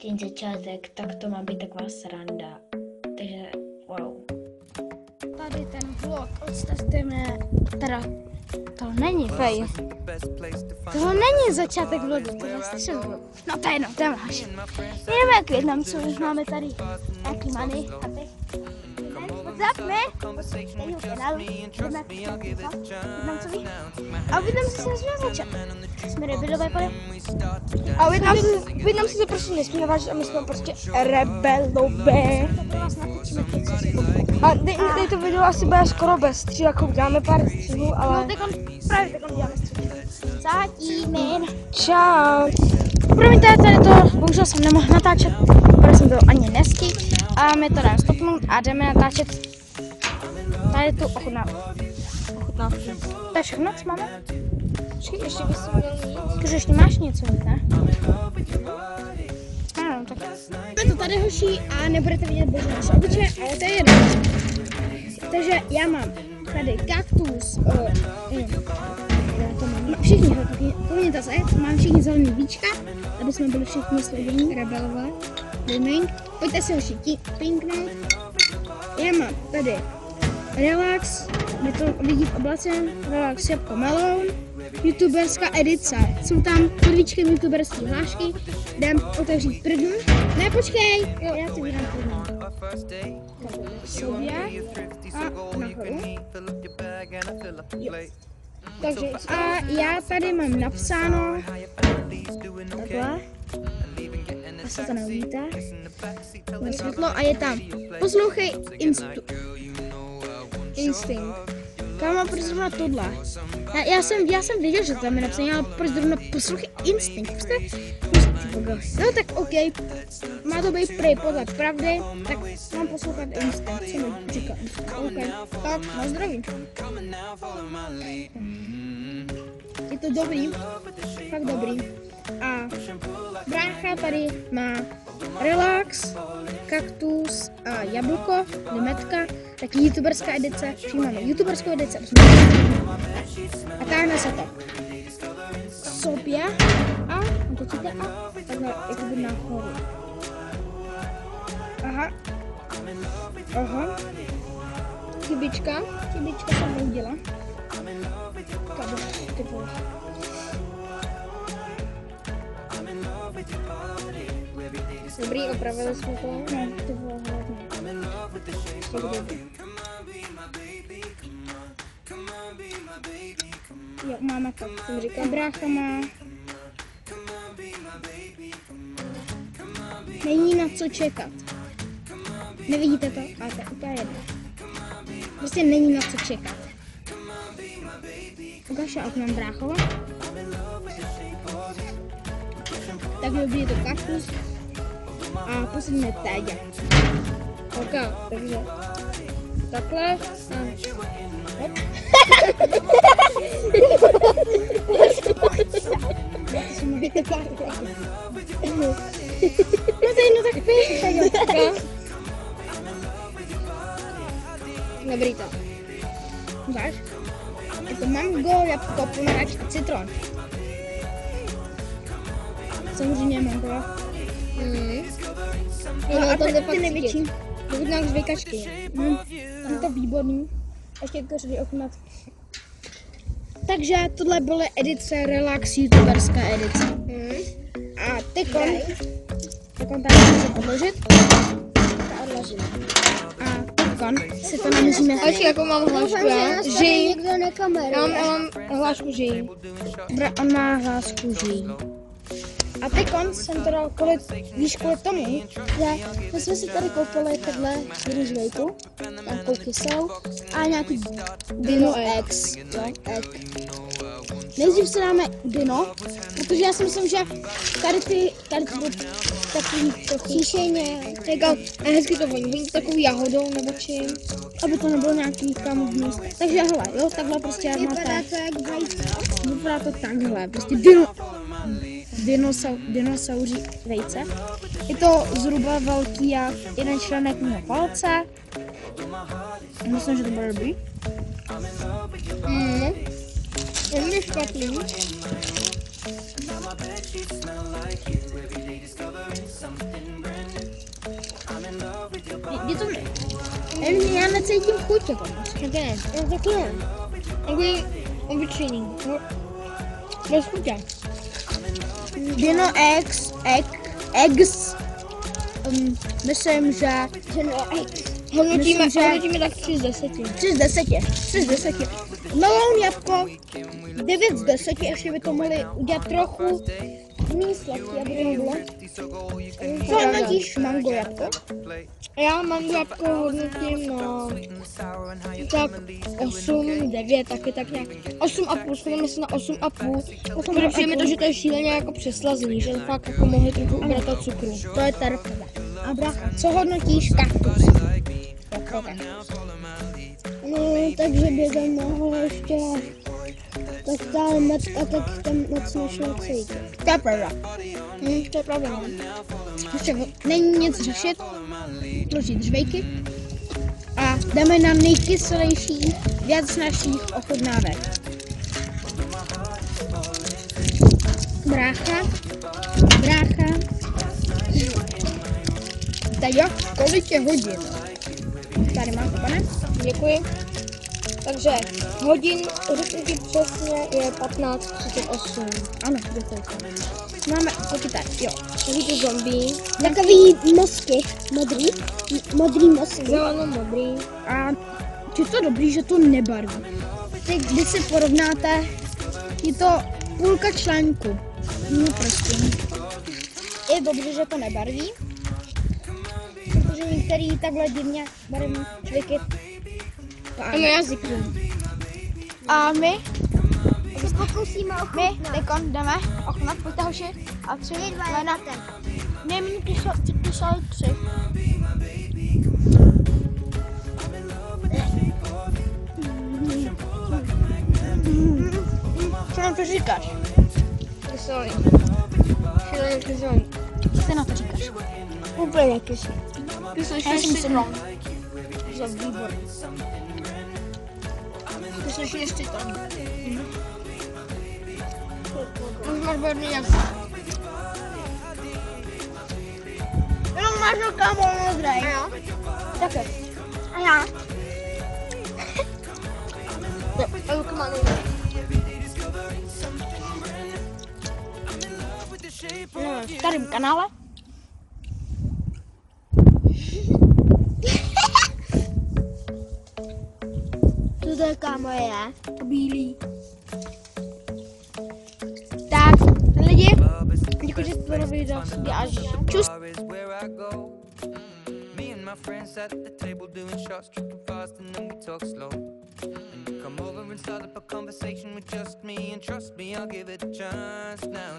ten začátek, tak to má být taková sranda. Takže wow. Tady ten vlog odstartujeme, teda to není fej. Tohle není začátek vlogu, to je slyšel vlog. No to je jedno, to je máš. Jdeme k Vietnamcům, máme tady nějaký many a ty. What's up, man? Stejnou kanálu, jdeme k Vietnamcovi. A Vietnamci se nesmíme začat. Jsme rebelové pade. A Vietnamci se prostě nesmíme vážit a my jsme prostě rebelové. Pro vás natočíme něco. A tady to video asi bude skoro bez střílů, jako uděláme pár střílů, ale... No právě takhle děláme střílů. Zatíme. Čau. Promiňte, tady to bohužel jsem nemohl natáčet, protože jsem to ani nestihl. A my to dáme stopnout a jdeme natáčet tady tu ochutnávku. To je všechno, co máme? Počkej, ještě bys si měl mít. Takže ještě máš něco mít, ne? Ano, tak. Je to tady hoší a nebudete vidět bože naše obličeje, ale to je jedno. Takže já mám tady kaktus, všichni plně ta zajed, mám všichni zelený víčka, aby jsme byli všichni složení, rebelové. Pojďte si hoši pinknout. Já mám tady relax, vy to vidí v oblace, relax jabko melon, youtuberská edice. Jsou tam pod víčkem youtuberské hlášky, jdem otevřít první. Ne, počkej, jo, já si vydám první. Sobě a nahoru. Takže a já tady mám napsáno takhle. Asi to neuvidíte. Mám světlo a je tam. Poslouchej Instinct. Kámo, proč zrovna tohle? Já jsem věděl, že tam je napsané, ale proč zrovna poslouchej Instinct? No tak OK, má to být prej podle pravdy, tak mám poslouchat Instinct. Co mi říká Instinct? OK, tak na zdraví. Je to dobrý, fakt dobrý. A brácha tady má relax, kaktus a jablko, limetka, taky youtuberská edice, přijímáme youtuberskou edici a táhne se to sobě a točíte a takhle jakoby nahoru. Aha, chybička jsem neudila. Dobrý, opravili jsme to. No, to bylo hlavně. Jo, máma to, jsem říkal, brácha má. Není na co čekat. Nevidíte to? Ale to je jedno. Prostě není na co čekat. Ukážu oknem bráchova. Tak dobrý, je to kaktus. A posledně téďa. OK, takže takhle a hop. No to je jedno, tak pěš, téďa. Dobrý to. Ukáž? Je to mango, jabko, pomeranč a citron. Samozřejmě mango. No a to je fakt největší. Dochutnám z vykačky. Tam je to výborný. Ještě to řady ochutnat. Takže tohle byla edice Relax, youtuberská edice. A tekon tady můžeme odložit. A tekon si to namíříme. Až jako mám hlášku, já? Žij. Já mám hlášku žij. On má hlášku žij. A tekon jsem to dal víš kvůli tomu, že my jsme si tady koupili takhle růžvejku, nějakou kyselou a nějaký Dino X. Nejdřív si dáme Dino, protože já si myslím, že tady budou takový trochu šíšejně, hezky to voní takový jahodou nebo čím, aby to nebylo nějaký kam hnus. Takže hele, jo, takhle prostě máte. Vypadá to jak vajce. Vypadá to takhle, prostě dinosauří vejce. Je to zhruba velký jak jeden členek mého palce. Myslím, že to bude dobrý. Není špatný. Nevím, já necítím chuť to pomoct. Ne, já taky ne. Takový obyčejný. No, bez chutě. Dino eggs. Myslím, že Hodnotíme Myslím, tak 3 z 10. 3 z 10. Meloun jabko 9 z 10, ještě by to mohli udělat trochu méně sladký, aby to nebylo. Co hodnotíš mango jabko? Já mango jabko hodnotím na tak 8, 9, taky tak nějak. 8,5, shodneme se na 8,5. Protože mi to, že to je šíleně jako přeslazený, že to fakt jako mohli trochu ubrat od cukru. To je terpové. A bracha, co hodnotíš kaktus? Jako kaktus. No, takže by tam mohlo ještě tak dále moc a tak tam moc nešlo cítit. To je pravda. To je pravda, no. Ještě není nic řešit, složit žvejky a jdeme na nejkyselější věc našich ochutnávek. Brácha. Tak jo, kolik je hodin? Tady máte, pane? Děkuji. Takže hodin, řeknu ti přesně, je 15:38. Ano, děkuji. Máme počítač, jo. Takový ty zombie, Takový mozky, modrý mozky. zeleno-modrý. A je to dobrý, že to nebarví. Teď, když si porovnáte, je to půlka článku. No prosím. Je dobře, že to nebarví. Protože některý takhle divně barevný člověk je A my jazyky. A my Se pokusíme ochutnat. teď jdeme ochutnat, pojďte hoši. A 3, 2, 1. 2 minuty písali 3. Co nám to říkáš? Kyselý. Šíleně kyselý. Co ty na to říkáš? Úplně kyselý. Kyselý Já si myslím, citron. za výbor. Kyselý citron. Už máš barvný jazyk. Jenom máš kámo modrý. A já? Také. A já? A Luka má nejvíc. V starém kanále. Co to kámo je? Bílý. Tak, lidi, děkuji, že jste to video až čus. Me and my friends at the table doing shots, tripping fast, and then we talk slow. And you come over and start up a conversation with just me, and trust me, I'll give it a chance now.